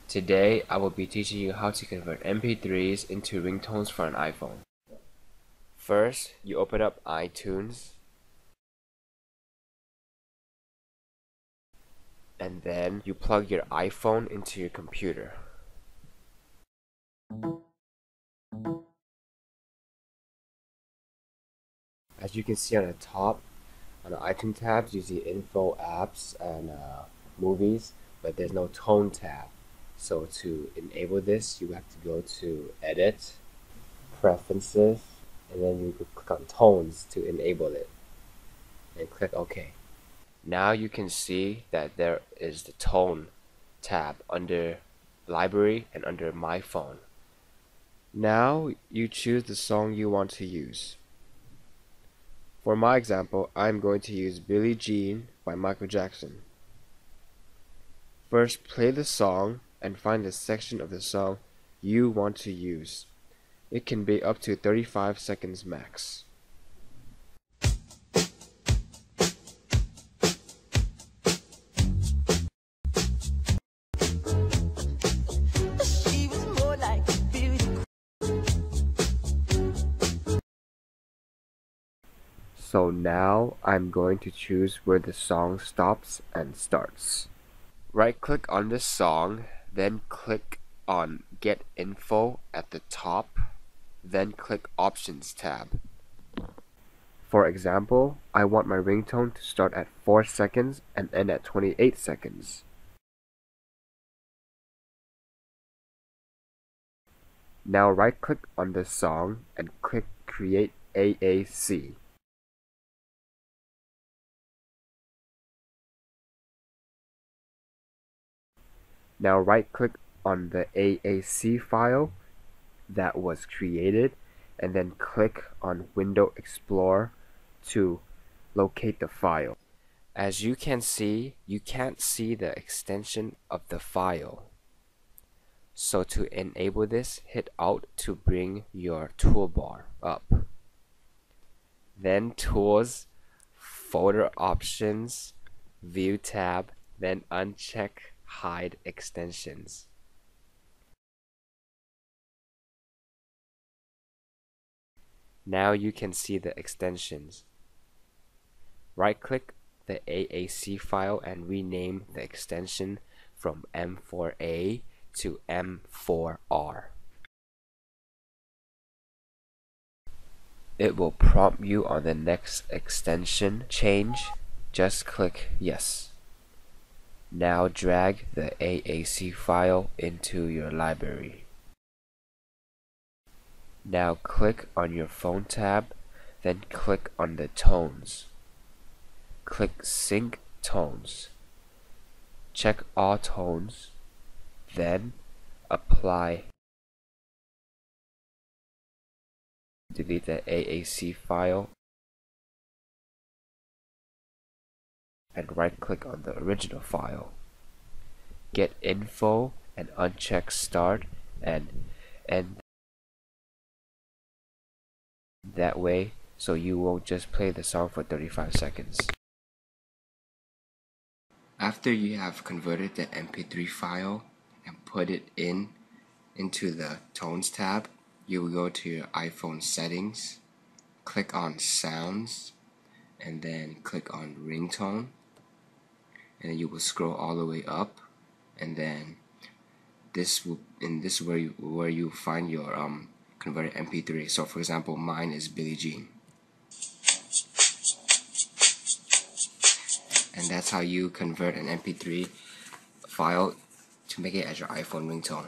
Today, I will be teaching you how to convert MP3s into ringtones for an iPhone. First, you open up iTunes, and then you plug your iPhone into your computer. As you can see on the top, on the iTunes tabs, you see info, apps, and movies, but there's no tone tab. So to enable this, you have to go to Edit, Preferences, and then you could click on Tones to enable it, and click OK. Now you can see that there is the Tone tab under Library and under My Phone. Now you choose the song you want to use. For my example, I'm going to use Billie Jean by Michael Jackson. First, play the song and find the section of the song you want to use. It can be up to 35 seconds max. So now I'm going to choose where the song stops and starts. Right-click on the song, then click on Get Info at the top, then click Options tab. For example, I want my ringtone to start at 4 seconds and end at 28 seconds. Now right-click on the song and click Create AAC. Now right-click on the AAC file that was created and then click on Window Explorer to locate the file. As you can see, you can't see the extension of the file. So to enable this, hit Alt to bring your toolbar up. Then Tools, Folder Options, View tab, then uncheck Hide Extensions. Now you can see the extensions. Right-click the AAC file and rename the extension from M4A to M4R. It will prompt you on the next extension change. Just click Yes. Now drag the AAC file into your library. Now click on your phone tab, then click on the tones. Click Sync Tones. Check all tones, then apply. Delete the AAC file and right-click on the original file. Get Info and uncheck Start and End. That way, so you won't just play the song for 35 seconds. After you have converted the MP3 file and put it into the Tones tab, you will go to your iPhone settings, click on Sounds, and then click on Ringtone, and then you will scroll all the way up, and then this is where you find your converted MP3. So for example, mine is Billie Jean. And that's how you convert an MP3 file to make it as your iPhone ringtone.